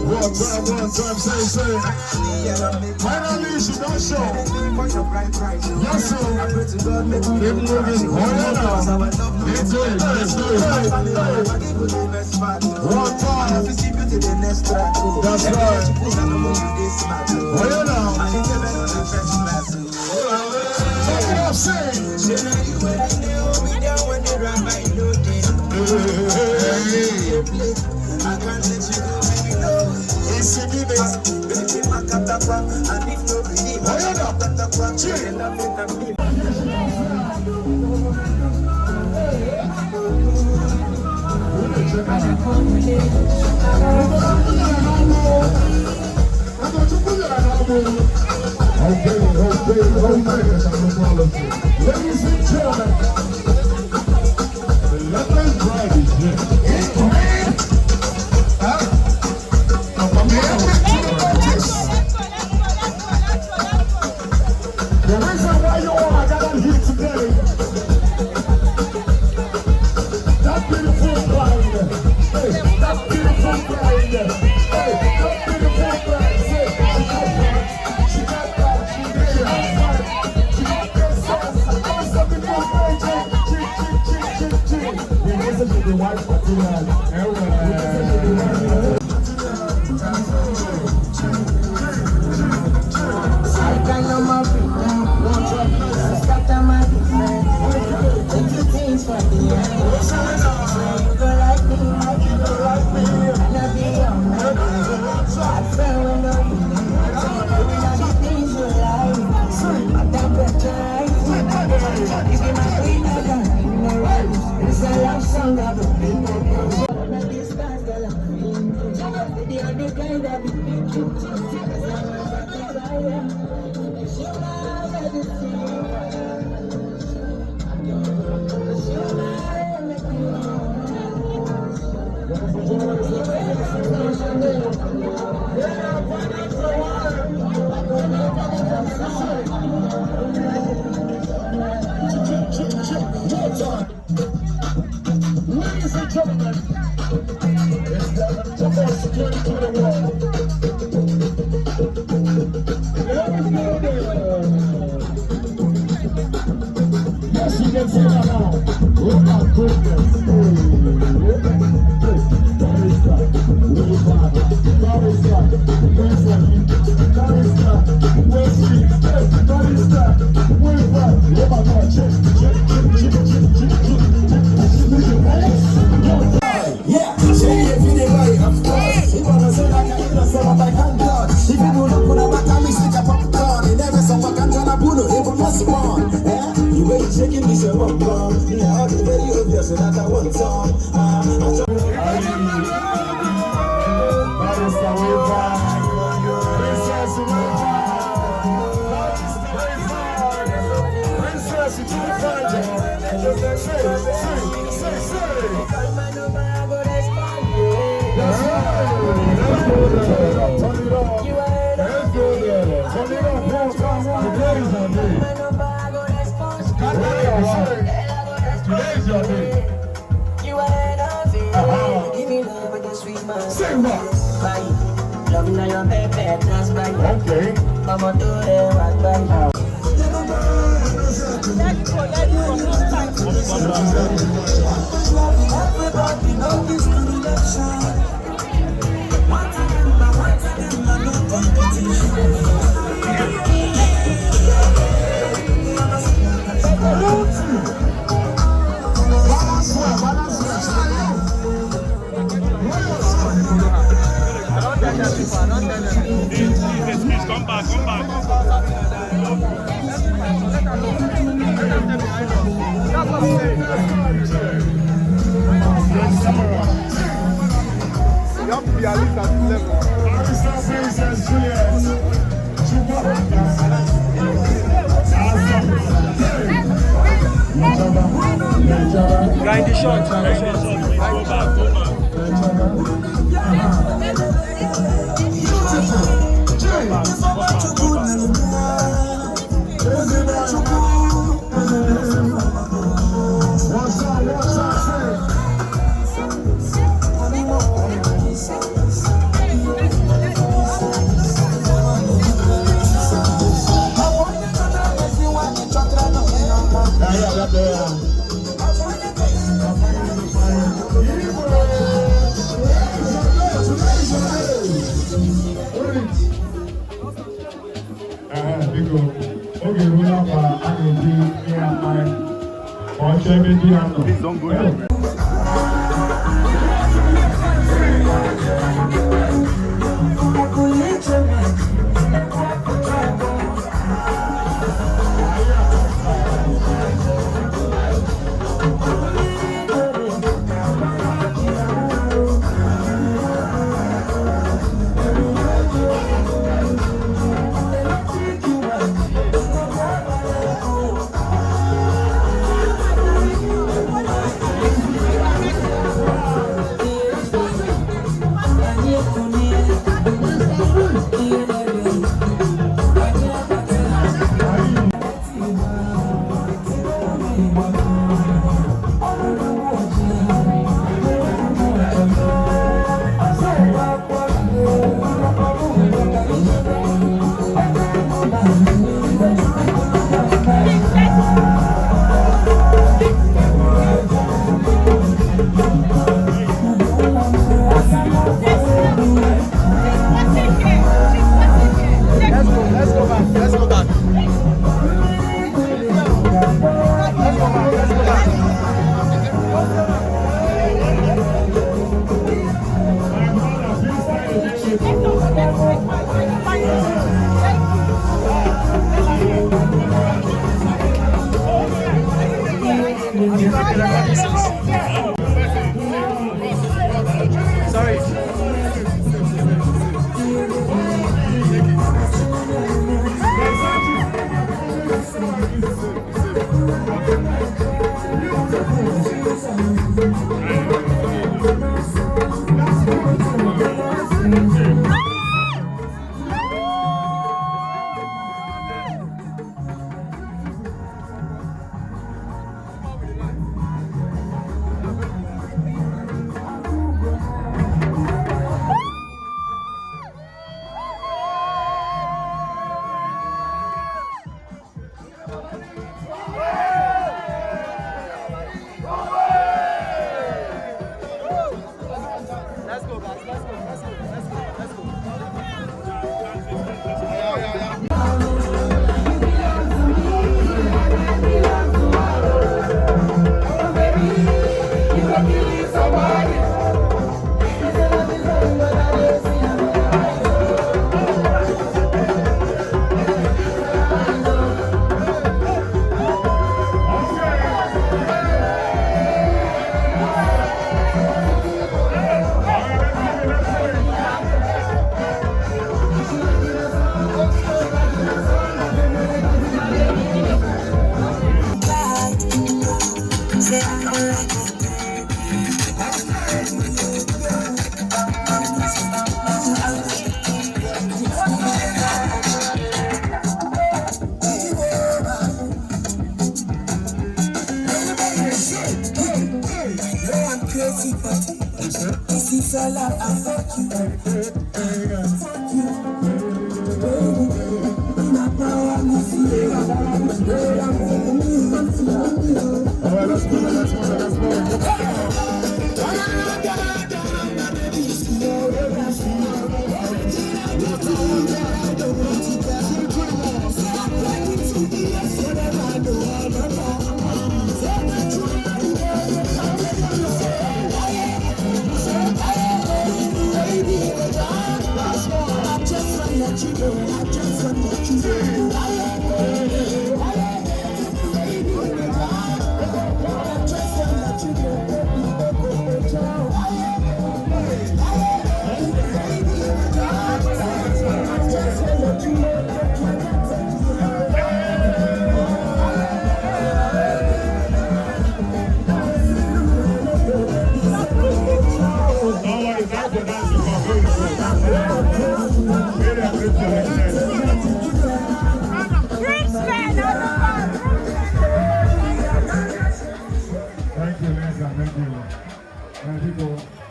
One time, say. Finally, she don't show. Yes, sir. Keep moving. Oh, yeah, now. Let's do it. One time. That's right. Oh, yeah, now. Take it up, sing. I can't let you go, baby, no. It's a baby, my catapult, and if no believe, I am not catapult. Okay. Ladies and gentlemen, let us drive it here. The reason why you all are gathered here today, that beautiful bride, hey, that beautiful bride, hey, that beautiful bride, say, she got that, she got that sauce, something for the message of the white material, ladies and gentlemen, it's the most security to the world. Yes, you can say that now. Oh my goodness. Shaking me so long, yeah, it's very obvious that I want some. Today's your day. You ain't nothing. Give me love with the sweet man. Say what? Love now your baby, that's right. Okay. Mama do it right by. Everybody know this connection. One time, no competition. Come back. You have to be at least at this level. Guy in the shot. Go back. Please don't go anywhere.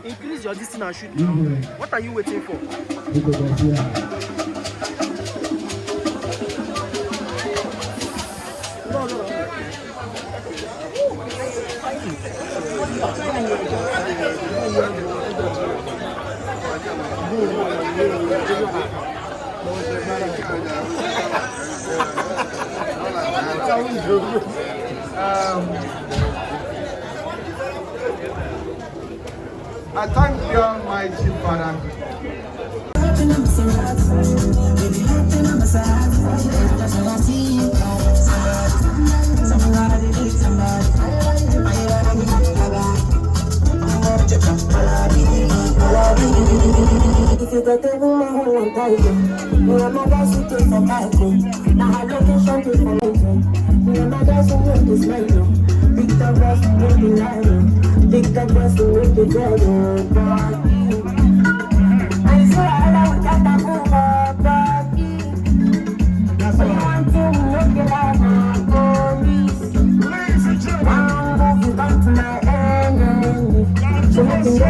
Increase your distance and shoot now. What are you waiting for? I thank the Almighty Father. If you got a woman who won't die, me and my guys will take for Michael. Now her location is for me. Me and my guys will make this menu. Big the boss will make the line. Big the boss will make the girl. I swear I will get a move up, that's all. I want to make the life of police. Ladies and gentlemen, I'm moving on to my enemy. So I can go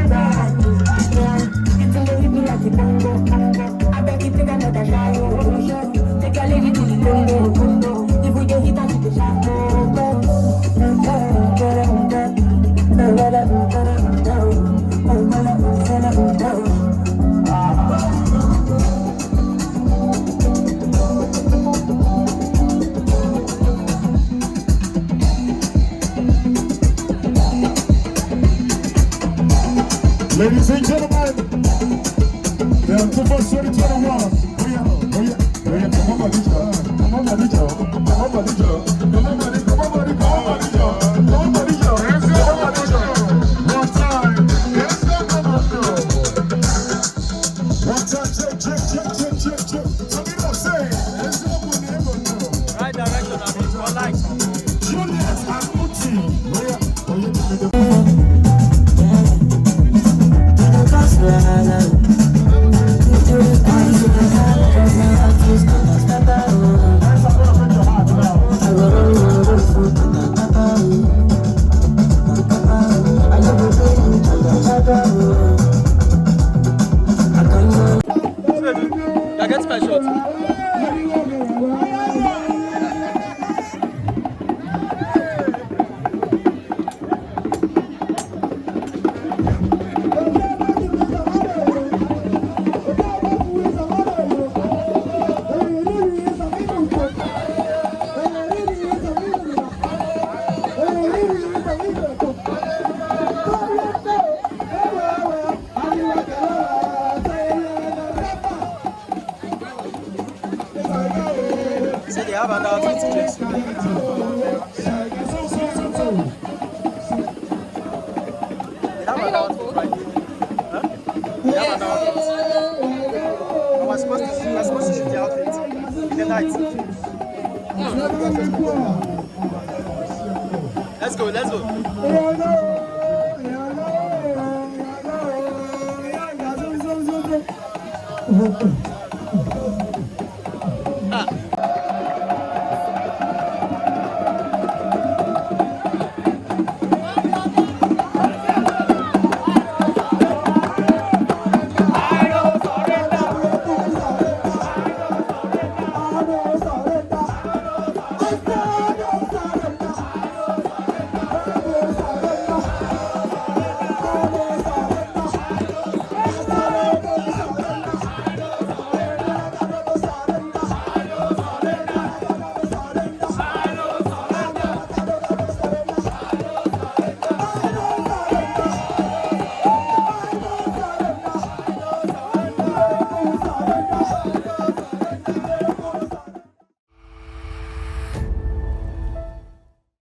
back. I beg you, take another shot. Take a lady to the Congo. If we get hit, I take the shot. ladies and gentlemen, the 2021. Come on, one time. One time, check. So we don't say. Right direction, I mean, for like. Juliet and Uti. I get my shot. So they have another 20 drinks. They have another 25. Huh? They have another outfit. We're supposed to shoot the outfit in the night. Let's go.